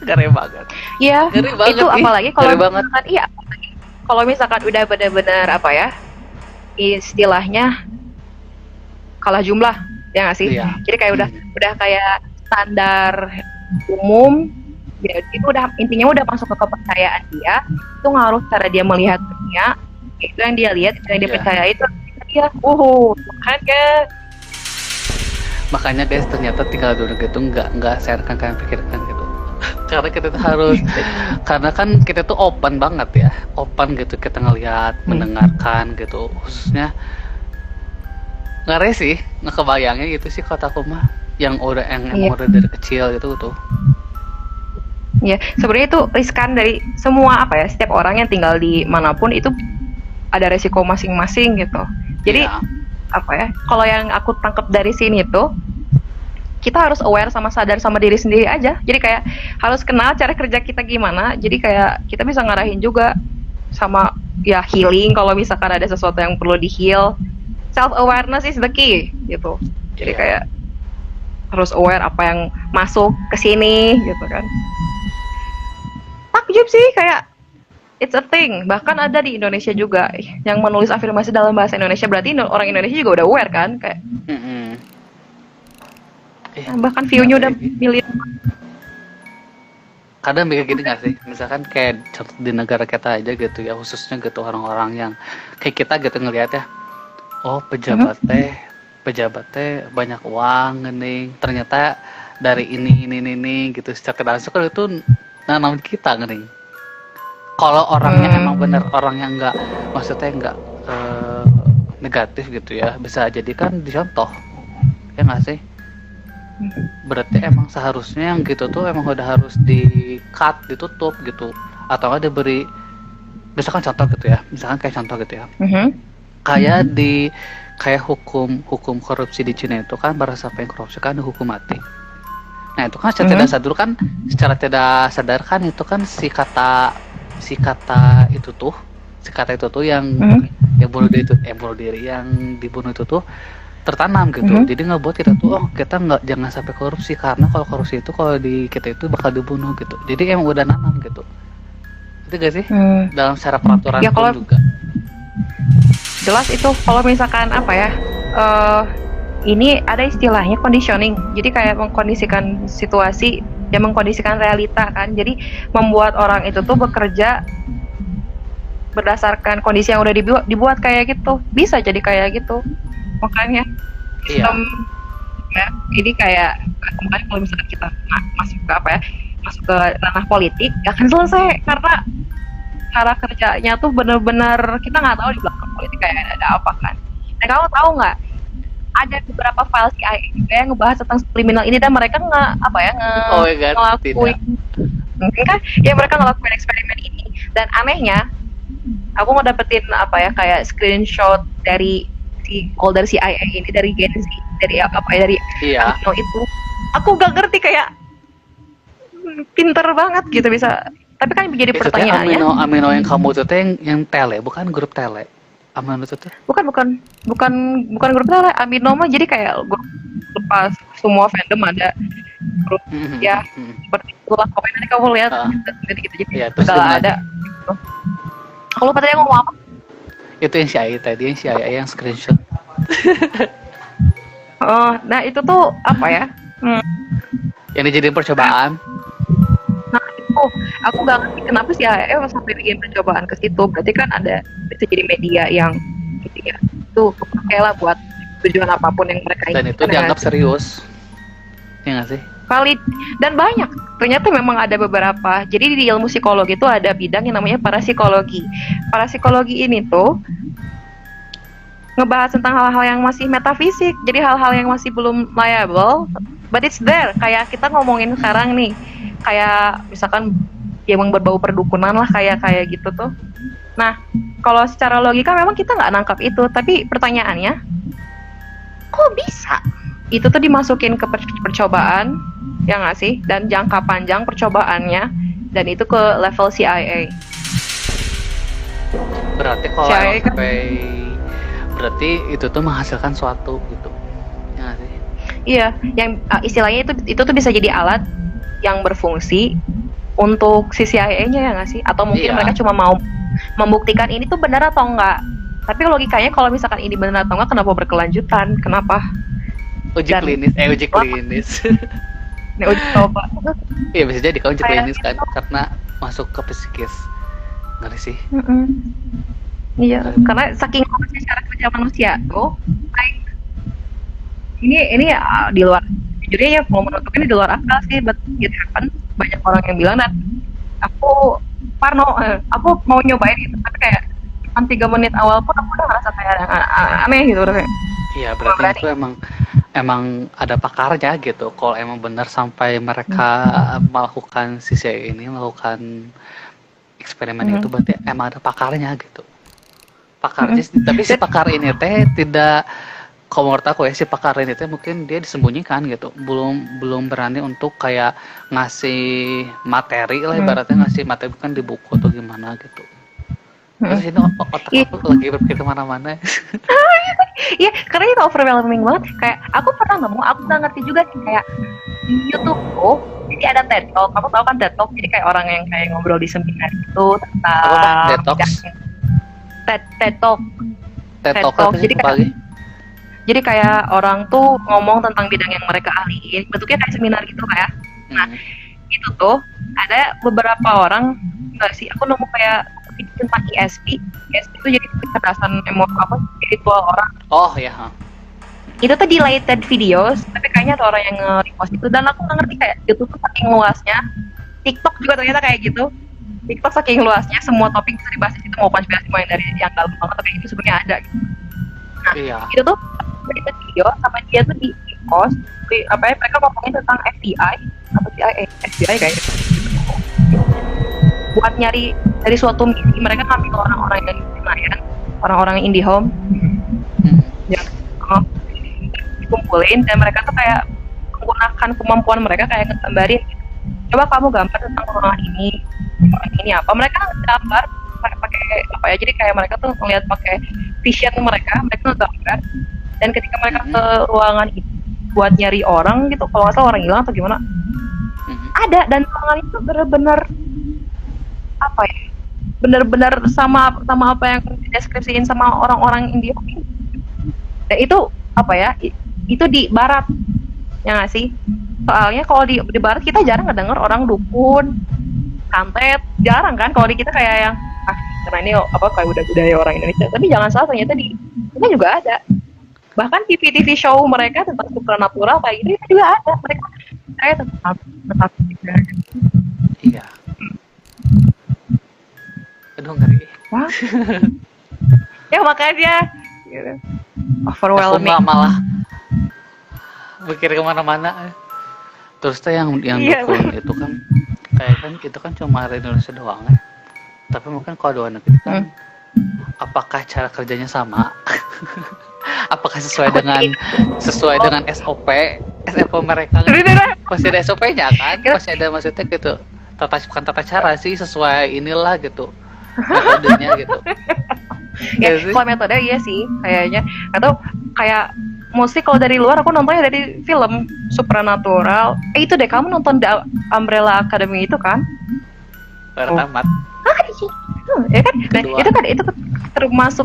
ngeri banget. Iya, itu apalagi kalau misalkan, kalau misalkan udah benar-benar apa ya, istilahnya kalah jumlah, ya nggak sih? Iya. Jadi kayak udah kayak standar umum, ya, itu udah intinya udah masuk ke kepercayaan dia, itu ngaruh cara dia melihat dunia, itu yang dia lihat, itu yang dia percaya, itu dia, makanya guys ternyata tinggal dulu gitu nggak seakan kalian pikirkan gitu. Karena kita tuh harus karena kan kita tuh open banget ya, open gitu, kita ngelihat, mendengarkan gitu, khususnya ngeri sih, nggak kebayangnya gitu sih kataku mah, yang udah udah dari kecil gitu tuh. Ya sebenarnya itu riskan dari semua apa ya, setiap orang yang tinggal di manapun itu ada resiko masing-masing gitu. Jadi apa ya, kalau yang aku tangkap dari sini tuh, kita harus aware sama sadar sama diri sendiri aja. Jadi kayak harus kenal cara kerja kita gimana. Jadi kayak kita bisa ngarahin juga sama ya healing kalau misalkan ada sesuatu yang perlu di heal. Self awareness is the key gitu. Jadi kayak harus aware apa yang masuk ke sini gitu kan. Takjub sih kayak it's a thing. Bahkan ada di Indonesia juga yang menulis afirmasi dalam bahasa Indonesia. Berarti orang Indonesia juga udah aware kan kayak. Bahkan view-nya udah miliar. Kadang mikir gini gak sih, misalkan kayak di negara kita aja gitu ya, khususnya gitu orang-orang yang kayak kita gitu ngeliat ya, oh pejabat teh banyak uang nih, ternyata dari ini gitu, secara langsung itu nanam kita nih. Kalau orangnya emang bener orang yang nggak, maksudnya nggak negatif gitu ya, bisa jadikan dicontoh, ya nggak sih? Berarti emang seharusnya yang gitu tuh emang udah harus di-cut, ditutup gitu, atau nggak diberi, misalkan contoh gitu ya, kayak hukum korupsi di Cina itu kan, barang siapa yang korupsi kan dihukum mati. Nah itu kan secara tidak sadar kan itu kan si kata itu tuh yang bunuh diri yang dibunuh itu tuh tertanam gitu. Jadi ngebuat kita tuh jangan sampai korupsi, karena kalau korupsi itu kalau di kita itu bakal dibunuh gitu. Jadi emang udah nanam gitu. Itu gak sih? Dalam secara peraturan ya, pun juga. Jelas itu kalau misalkan apa ya, ini ada istilahnya conditioning. Jadi kayak mengkondisikan situasi dan mengkondisikan realita kan. Jadi membuat orang itu tuh bekerja berdasarkan kondisi yang udah dibuat kayak gitu. Bisa jadi kayak gitu. Makanya sistem ya, ini kayak kemarin kalau misalkan kita masuk ke ranah politik gak akan selesai, karena cara kerjanya tuh bener-bener kita nggak tahu di belakang politik kayak ada apa kan. Dan kamu tahu nggak, ada beberapa file CIA juga yang ngebahas tentang kriminal ini, dan mereka ngelakuin mungkin kan ya, mereka ngelakuin eksperimen ini. Dan anehnya aku ngedapetin kayak screenshot dari folder CIA ini, dari Gen Z, dari Amino itu. Aku gak ngerti, kayak pinter banget gitu bisa. Tapi kan menjadi pertanyaannya, Amino yang kamu itu yang tele, bukan grup tele. Amino itu tuh bukan grup tele. Amino mah jadi kayak grup pas semua fandom ada grup ya seperti itulah. Pokoknya nanti kamu lihat gitu. Jadi terus ada Aku lupa tadi ngomong apa. Itu yang si Ai tadi, yang si Ai yang screenshot. Oh, nah itu tuh apa ya? Yang dijadiin percobaan. Nah itu aku gak ngerti kenapa sih AEE sampai bikin percobaan ke situ. Berarti kan ada bisa jadi media yang gitu ya. Itu kepake lah buat tujuan apapun yang mereka Dan itu dianggap serius. Ya nggak sih? valid dan banyak. Ternyata memang ada beberapa. Jadi di ilmu psikologi itu ada bidang yang namanya parapsikologi. Parapsikologi ini tuh ngebahas tentang hal-hal yang masih metafisik. Jadi hal-hal yang masih belum liable, but it's there. Kayak kita ngomongin sekarang nih, kayak misalkan yang berbau perdukunan lah, kayak gitu tuh. Nah, kalau secara logika memang kita nggak nangkap itu, tapi pertanyaannya, kok bisa? Itu tuh dimasukin ke percobaan, ya nggak sih? Dan jangka panjang percobaannya, dan itu ke level CIA. Berarti kalau CIA emang sampai berarti itu tuh menghasilkan suatu gitu, ya nggak sih? Iya, yang istilahnya itu tuh bisa jadi alat yang berfungsi untuk si CIA-nya, ya nggak sih? Atau mungkin mereka cuma mau membuktikan ini tuh benar atau enggak. Tapi logikanya kalau misalkan ini benar atau enggak, kenapa berkelanjutan? Kenapa? Uji klinis. Nih, uji coba. Iya bisa jadi kalau uji klinis kan karena masuk ke psikis. Ngeri sih. Iya, karena saking kompleksnya cara kerja manusia tuh, ini di luar, jujurnya ya mau menutup ini di luar akal sih, but it happen. Banyak orang yang bilang, nah, aku aku mau nyobain itu, tapi kayak 3 menit awal pun aku udah ngerasa kayak aneh gitu kayak. Iya, berarti itu emang ada pakarnya gitu. Kalau emang benar sampai mereka melakukan sisi ini, melakukan eksperimen itu, berarti emang ada pakarnya gitu. Pakarnya, tapi si pakar ini teh tidak, kalau menurut aku ya, si pakar ini teh mungkin dia disembunyikan gitu, belum berani untuk kayak ngasih materi lah, ibaratnya ngasih materi bukan di buku atau gimana gitu. Terus ini otak aku lagi berpikir kemana-mana. Iya, karena itu overwhelming banget. Kayak aku pernah aku nggak ngerti juga sih, kayak di YouTube tuh, jadi ada TED Talk. Kamu tahu kan TED Talk? Jadi kayak orang yang kayak ngobrol di seminar itu tentang TED Talk. TED Talk. TED Talk. Jadi kayak orang tuh ngomong tentang bidang yang mereka ahliin, bentuknya kayak seminar gitu kayak. Nah, itu tuh ada beberapa orang, enggak sih, aku nemu kayak tentang ESP. ESP itu jadi kecerdasan spiritual orang. Oh ya. Itu tuh deleted videos, tapi kayaknya ada orang yang nge-repost itu, dan aku nggak ngerti kayak YouTube tuh saking luasnya. TikTok juga ternyata kayak gitu. TikTok saking luasnya, semua topik bisa dibahas di situ, mau konspirasi, mau yang dari yang dalam banget, tapi itu sebenarnya ada gitu. Nah, itu tuh deleted video sama dia tuh di post, mereka ngomongin tentang FBI kayaknya. Buat nyari dari suatu misi, mereka ngambil orang-orang yang nelayan, orang-orang yang IndiHome, yang dikumpulin, dan mereka tuh kayak menggunakan kemampuan mereka kayak ngegambarin. Coba kamu gambar tentang orang ini apa? Mereka gambar pakai apa ya? Jadi kayak mereka tuh ngeliat pakai vision mereka ngegambar. Dan ketika mereka ke ruangan itu buat nyari orang gitu, kalau nggak salah orang hilang atau gimana, ada, dan ruangan itu bener-bener apa ya, benar-benar sama apa yang dideskripsiin sama orang-orang India. Dan itu apa ya, itu di barat, ya nggak sih? Soalnya kalau di barat kita jarang ngedenger orang dukun, santet, jarang kan. Kalau di kita kayak yang karena ini kayak udah budaya orang Indonesia. Tapi jangan salah, ternyata di kita juga ada. Bahkan TV show mereka tentang supernatural kayak gitu juga ada. Mereka tentang iya. Aduh, ngeri. Wah. Ya makanya gitu. Overwhelming. Aku malah mikir kemana-mana. Terus tuh yang dukun itu kan kayak kan itu kan cuma di Indonesia doang ya. Tapi mungkin kalau luar negeri kan apakah cara kerjanya sama? Apakah sesuai dengan SOP mereka? Pasti ada SOP-nya kan? Pasti ada, maksudnya gitu. Bukan tata cara sih, sesuai inilah gitu. Metodenya gitu. Ya, kalau metode iya sih kayaknya. Atau kayak mostly kalau dari luar aku nontonnya dari film supernatural. Itu deh, kamu nonton The Umbrella Academy itu kan? Baru tamat. Ya kan? Nah, Kedua, itu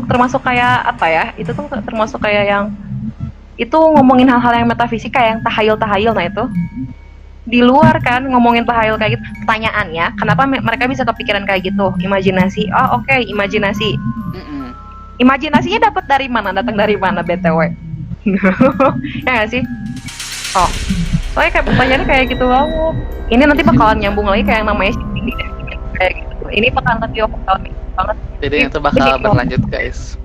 termasuk kayak apa ya? Itu tuh termasuk kayak yang itu ngomongin hal-hal yang metafisika yang tahayul-tahayul. Nah itu di luar kan ngomongin tahayul kayak gitu. Pertanyaannya, kenapa mereka bisa kepikiran kayak gitu? Imajinasi. Oh, oke, imajinasi. mm-mm. Imajinasinya dapat dari mana? Datang dari mana BTW? Ya nggak sih? Oh, soalnya kayak pertanyaannya kayak gitu banget. Ini nanti bakalan nyambung lagi kayak yang namanya shifting kayak gitu. Ini bakalan lebih banget. Jadi itu bakal berlanjut guys.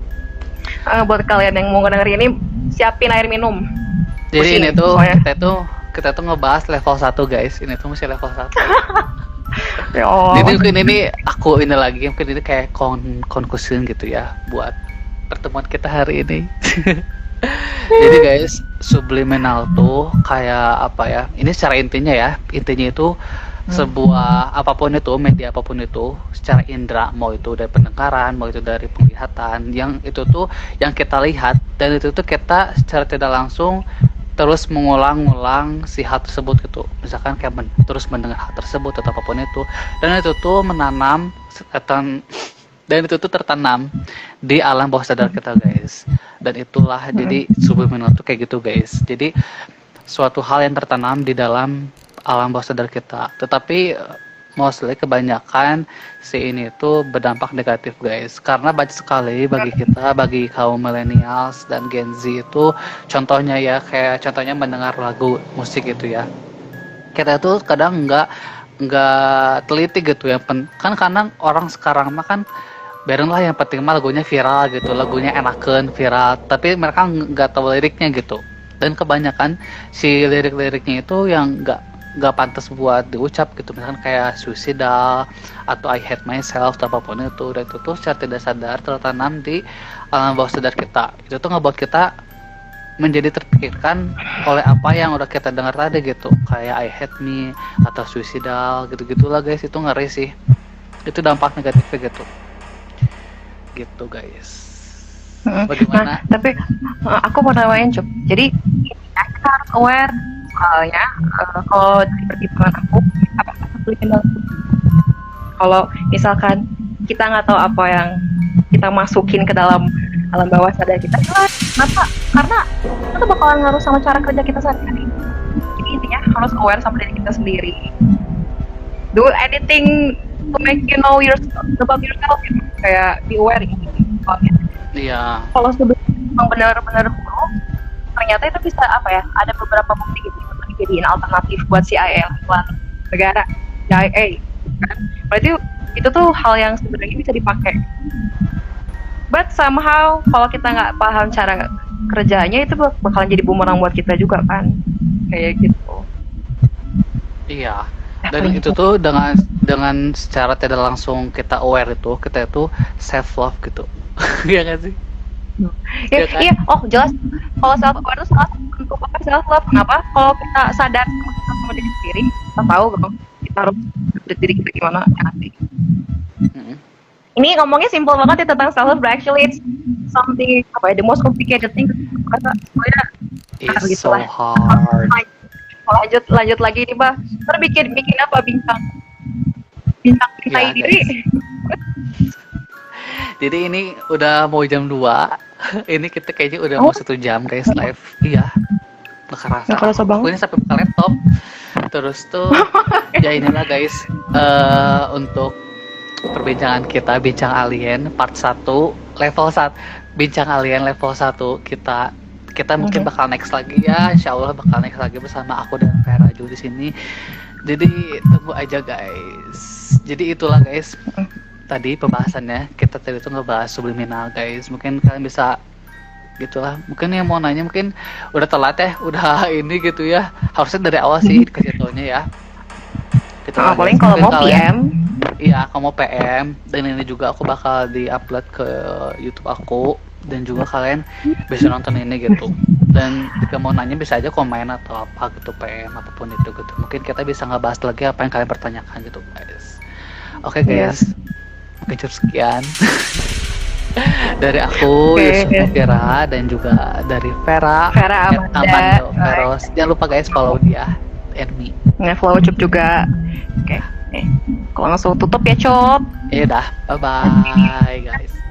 Buat kalian yang mau dengerin ini, siapin air minum. Jadi Pusing, ini tuh soalnya. kita tuh ngebahas level 1 guys. Ini tuh masih level 1. Ya Allah. Jadi mungkin ini aku ini lagi mungkin ini kayak conclusion gitu ya buat pertemuan kita hari ini. Jadi guys, subliminal tuh kayak apa ya? Ini secara intinya ya. Intinya itu sebuah apapun itu, media apapun itu secara indera, mau itu dari pendengaran, mau itu dari penglihatan, yang itu tuh yang kita lihat dan itu tuh kita secara tidak langsung terus mengulang-ulang si hal tersebut gitu. Misalkan kayak terus mendengar hal tersebut atau apapun itu, dan itu tuh menanam dan itu tuh tertanam di alam bawah sadar kita guys. Dan itulah jadi subliminal tuh kayak gitu guys. Jadi suatu hal yang tertanam di dalam alam bawah sadar kita. Tetapi mostly kebanyakan si ini tuh berdampak negatif guys. Karena banyak sekali bagi kita, bagi kaum millennials dan Gen Z itu contohnya ya kayak contohnya mendengar lagu musik gitu ya. Kita tuh kadang nggak teliti gitu ya. Kan kadang orang sekarang mah kan bareng lah yang penting mah lagunya viral gitu, lagunya enakan viral, tapi mereka nggak tahu liriknya gitu. Dan kebanyakan si lirik-liriknya itu yang nggak pantas buat diucap gitu, misalkan kayak suicidal atau I hate myself atau apapun itu. Dan itu tuh secara tidak sadar tertanam di alam bawah sadar kita. Itu tuh ngebuat kita menjadi terpikirkan oleh apa yang udah kita dengar tadi gitu, kayak I hate me atau suicidal gitu-gitulah guys. Itu ngeri sih, itu dampak negatifnya gitu guys. Bagaimana? Nah, tapi aku mau nambahin Cup. Jadi kita harus aware soalnya kalau dari pertimbangan aku apa subliminal. Kalau misalkan kita nggak tahu apa yang kita masukin ke dalam alam bawah sadar kita, kenapa? Karena itu bakalan ngaruh sama cara kerja kita sehari-hari. Jadi intinya harus aware sama diri kita sendiri. Do anything to make you know about yourself, gitu. Kayak be aware gitu. Iya. Kalau sebenarnya benar-benar buruk, ternyata itu bisa apa ya? Ada beberapa bukti gitu untuk dijadiin alternatif buat CIA negara, CIA. Kan? Berarti itu tuh hal yang sebenarnya bisa dipakai. But somehow kalau kita nggak paham cara kerjanya itu bakalan jadi bumerang buat kita juga kan, kayak gitu. Iya. Dan itu tuh dengan secara tidak langsung kita aware itu kita itu self love gitu. Iya kan sih? Ya, kan? Iya, oh jelas. Kalau self aware itu salah satu bentuk apa self love. Kenapa? Kalau kita sadar sama diri sendiri, kita tahu dong kita harus diri kita gimana nanti. Ini ngomongnya simpel banget ya tentang self love, but actually it's something apa ya, the most complicated thing. Soalnya it's so hard. Lanjut lagi nih, Bah. Ntar bikin apa bincang Ya, diri. Jadi ini udah mau jam 2. Ini kita kayaknya udah mau 1 jam guys live. Iya. Nggak kerasa banget. Aku ini sampai buka laptop. Terus tuh ya inilah guys untuk perbincangan kita bincang alien part 1 level 1. Bincang alien level 1 kita mungkin bakal next lagi ya, insyaallah bakal next lagi bersama aku dan Vera juga di sini. Jadi tunggu aja guys. Jadi itulah guys. Tadi pembahasannya kita tadi tuh ngebahas subliminal guys. Mungkin kalian bisa gitulah. Mungkin yang mau nanya mungkin udah telat ya, udah ini gitu ya. Harusnya dari awal sih dikasih taunya ya. Gitu paling kalau mau PM. Iya, kalau mau PM dan ini juga aku bakal di-upload ke YouTube aku. Dan juga kalian bisa nonton ini gitu. Dan jika mau nanya bisa aja komen atau apa gitu, PM apapun itu gitu. Mungkin kita bisa ngebahas lagi apa yang kalian pertanyakan gitu guys. Oke guys, mungkin cukup sekian dari aku Yusuf Vera dan juga dari Vera Amanda Veros. Jangan lupa guys follow dia and me. Follow Cup juga. Oke. langsung tutup ya, Cop. Ya udah, bye bye guys.